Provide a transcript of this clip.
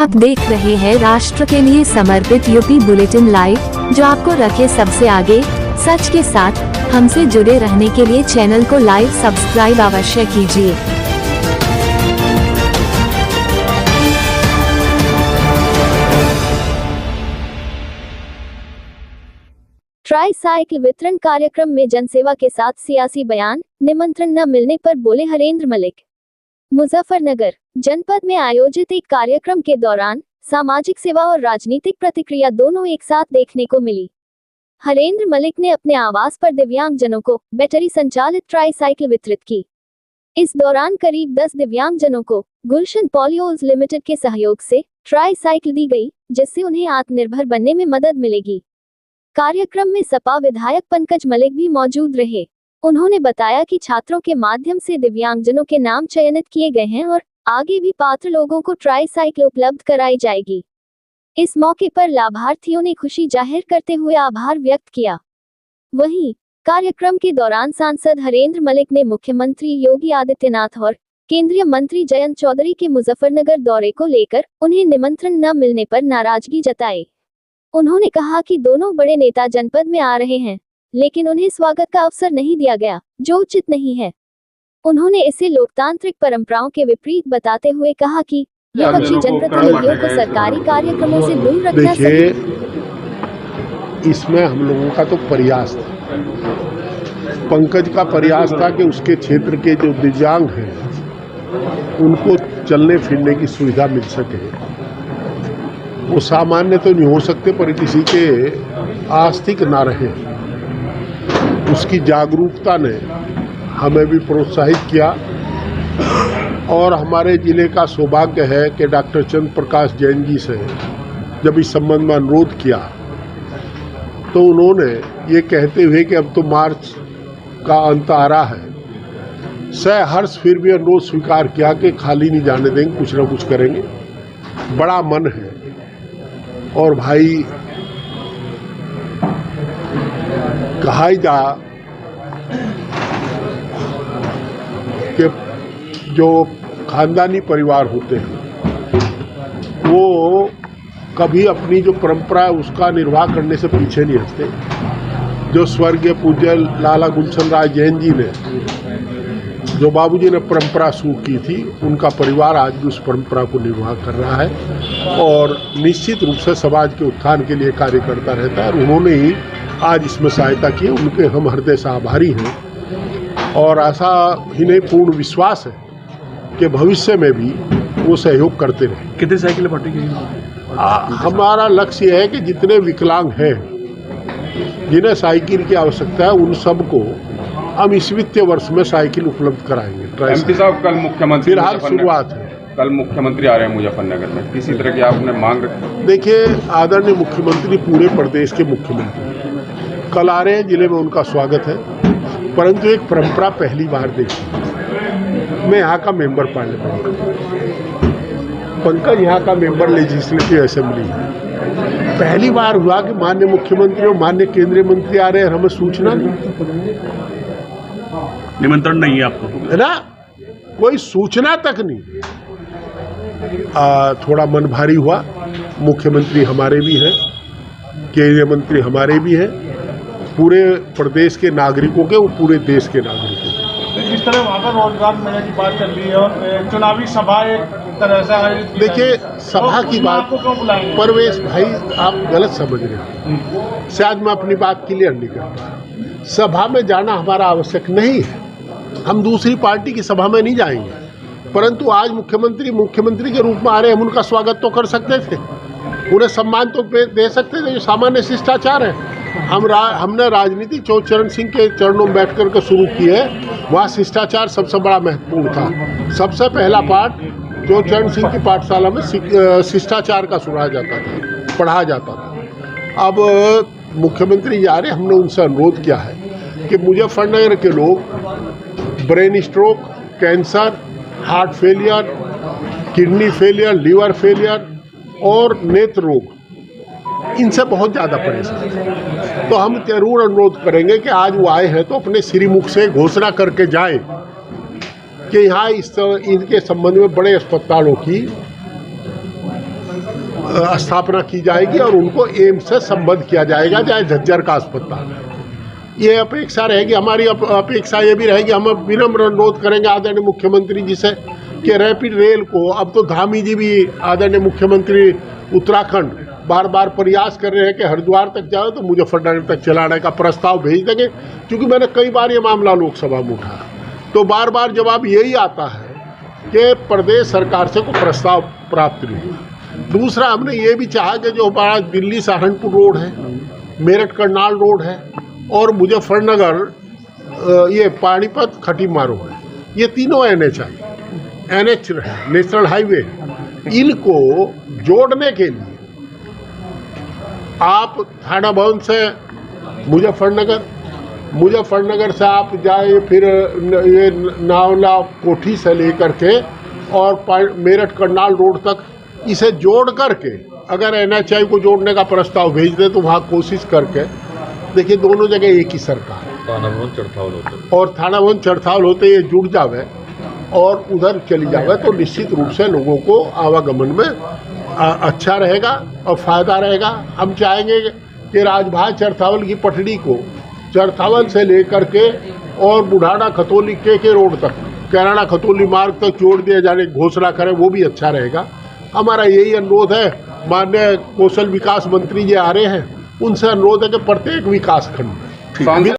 आप देख रहे हैं राष्ट्र के लिए समर्पित यूपी बुलेटिन लाइव, जो आपको रखे सबसे आगे। सच के साथ हमसे जुड़े रहने के लिए चैनल को लाइक सब्सक्राइब अवश्य कीजिए। ट्राई साइकिल वितरण कार्यक्रम में जनसेवा के साथ सियासी बयान, निमंत्रण न मिलने पर बोले हरेंद्र मलिक। मुजफ्फरनगर जनपद में आयोजित एक कार्यक्रम के दौरान सामाजिक सेवा और राजनीतिक प्रतिक्रिया दोनों एक साथ देखने को मिली। हरेंद्र मलिक ने अपने आवास पर दिव्यांगजनों को बैटरी संचालित ट्राई साइकिल वितरित की। इस दौरान करीब 10 दिव्यांगजनों को गुलशन पॉलियोज लिमिटेड के सहयोग से ट्राई साइकिल दी गई, जिससे उन्हें आत्मनिर्भर बनने में मदद मिलेगी। कार्यक्रम में सपा विधायक पंकज मलिक भी मौजूद रहे। उन्होंने बताया कि छात्रों के माध्यम से दिव्यांगजनों के नाम चयनित किए गए हैं और आगे भी पात्र लोगों को ट्राई साइकिल उपलब्ध कराई जाएगी। इस मौके पर लाभार्थियों ने खुशी जाहिर करते हुए आभार व्यक्त किया। वहीं कार्यक्रम के दौरान सांसद हरेंद्र मलिक ने मुख्यमंत्री योगी आदित्यनाथ और केंद्रीय मंत्री जयंत चौधरी के मुजफ्फरनगर दौरे को लेकर उन्हें निमंत्रण न मिलने पर नाराजगी जताई। उन्होंने कहा कि दोनों बड़े नेता जनपद में आ रहे हैं, लेकिन उन्हें स्वागत का अवसर नहीं दिया गया, जो उचित नहीं है। उन्होंने इसे लोकतांत्रिक परंपराओं के विपरीत बताते हुए कहा कि विपक्षी जनप्रतिनिधियों को सरकारी कार्यक्रमों से दूर रखना चाहिए। इसमें हम लोगों का तो प्रयास था, पंकज का प्रयास था कि उसके क्षेत्र के जो दिव्यांग हैं उनको चलने फिरने की सुविधा मिल सके। वो सामान्य तो नहीं हो सकते, पर किसी के आस्तिक ना रहे। उसकी जागरूकता ने हमें भी प्रोत्साहित किया और हमारे जिले का सौभाग्य है कि डॉक्टर चंद्र प्रकाश जैन जी से जब इस संबंध में अनुरोध किया तो उन्होंने ये कहते हुए कि अब तो मार्च का अंत आ रहा है, सहर्ष फिर भी अनुरोध स्वीकार किया कि खाली नहीं जाने देंगे, कुछ ना कुछ करेंगे। बड़ा मन है। और भाई कहा ही जा कि जो खानदानी परिवार होते हैं वो कभी अपनी जो परंपरा है उसका निर्वाह करने से पीछे नहीं हटते। जो स्वर्गीय पूज्य लाला गुलशन राय जैन जी ने, जो बाबूजी ने परंपरा शुरू की थी, उनका परिवार आज भी उस परंपरा को निर्वाह कर रहा है और निश्चित रूप से समाज के उत्थान के लिए कार्य करता रहता है। और उन्होंने ही आज इसमें सहायता की, उनके हम हृदय से आभारी हैं और ऐसा ही नहीं, पूर्ण विश्वास है कि भविष्य में भी वो सहयोग करते रहे। कितनी साइकिलें बांटेंगे? हमारा लक्ष्य है कि जितने विकलांग हैं, जिन्हें साइकिल की आवश्यकता है, उन सबको हम इस वित्तीय वर्ष में साइकिल उपलब्ध कराएंगे। एमपी साहब, कल मुख्यमंत्री फिलहाल शुरुआत है। कल मुख्यमंत्री आ रहे हैं मुजफ्फरनगर में, किसी तरह की आपने मांग रखी? देखिए, आदरणीय मुख्यमंत्री पूरे प्रदेश के मुख्यमंत्री कल आ रहे हैं, जिले में उनका स्वागत है। परंतु एक परंपरा पहली बार देखी, मैं यहाँ का मेंबर पार्लियामेंट, पंकज यहाँ का मेंबर लेजिस्लेटिव असेंबली है। पहली बार हुआ कि माननीय मुख्यमंत्री और माननीय केंद्रीय मंत्री आ रहे हैं, हमें सूचना नहीं, निमंत्रण नहीं है आपको, है ना, कोई सूचना तक नहीं। थोड़ा मन भारी हुआ। मुख्यमंत्री हमारे भी हैं, केंद्रीय मंत्री हमारे भी हैं, पूरे प्रदेश के नागरिकों के और पूरे देश के नागरिकों के। जिस तरह वहाँ पर रोजगार मिलने की बात चल रही है और चुनावी सभा एक तरह से आयोजित, देखिए सभा की बात, परवेश भाई आप गलत समझ रहे हैं, शायद मैं अपनी बात क्लियर नहीं करता। सभा में जाना हमारा आवश्यक नहीं है, हम दूसरी पार्टी की सभा में नहीं जाएंगे। परंतु आज मुख्यमंत्री के रूप में आ रहे हैं, हम उनका स्वागत तो कर सकते थे, उन्हें सम्मान तो दे सकते थे, जो सामान्य शिष्टाचार है। हमने राजनीति चरण सिंह के चरणों में बैठ कर शुरू की है, वहाँ शिष्टाचार सबसे बड़ा महत्वपूर्ण था। सबसे पहला पाठ चरण सिंह की पाठशाला में शिष्टाचार का सुनाया जाता था, पढ़ाया जाता था। अब मुख्यमंत्री जा रहे, हमने उनसे अनुरोध किया है कि मुजफ्फरनगर के लोग brain stroke, cancer, heart failure, kidney failure, liver failure और नेत्र रोग, इनसे बहुत ज़्यादा परेशान हैं। तो हम जरूर अनुरोध करेंगे कि आज वो आए हैं तो अपने श्रीमुख से घोषणा करके जाएं कि यहाँ इनके संबंध में बड़े अस्पतालों की स्थापना की जाएगी और उनको एम्स से संबद्ध किया जाएगा, चाहे झज्जर का अस्पताल। ये अपेक्षा रहेगी हमारी। अपेक्षा ये भी रहेगी, हम विनम्र अनुरोध करेंगे आदरणीय मुख्यमंत्री जी से कि रैपिड रेल को, अब तो धामी जी भी आदरणीय मुख्यमंत्री उत्तराखंड बार बार प्रयास कर रहे हैं कि हरिद्वार तक जाओ तो मुजफ्फरनगर तक चलाने का प्रस्ताव भेज देंगे, क्योंकि मैंने कई बार ये मामला लोकसभा में उठाया तो बार बार जवाब यही आता है कि प्रदेश सरकार से कोई प्रस्ताव प्राप्त नहीं हुआ। दूसरा, हमने ये भी चाहा कि जो हमारा दिल्ली सहारनपुर रोड है, मेरठ करनाल रोड है और मुजफ्फरनगर ये पानीपत खटीमा रोड है, ये तीनों NH है, नेशनल हाईवे, इनको जोड़ने के लिए आप थाना भवन से मुजफ्फरनगर से आप जाए, फिर ये नावला कोठी से लेकर के और मेरठ करनाल रोड तक इसे जोड़ करके अगर NHI को जोड़ने का प्रस्ताव भेज दे तो वहाँ कोशिश करके देखिए, दोनों जगह एक ही सरकार है, थाना भवन चरथावल होते ये जुड़ जावे और उधर चली जावे तो निश्चित रूप से लोगों को आवागमन में अच्छा रहेगा और फायदा रहेगा। हम चाहेंगे कि राजभाग चरथावल की पटड़ी को चरथावल से लेकर के और बुढ़ाना खतौली के रोड तक, कैराना खतौली मार्ग तक जोड़ दिया जाने की घोषणा करें, वो भी अच्छा रहेगा। हमारा यही अनुरोध है। माननीय कौशल विकास मंत्री जी आ रहे हैं, उनसे अनुरोध है कि प्रत्येक विकास खंड में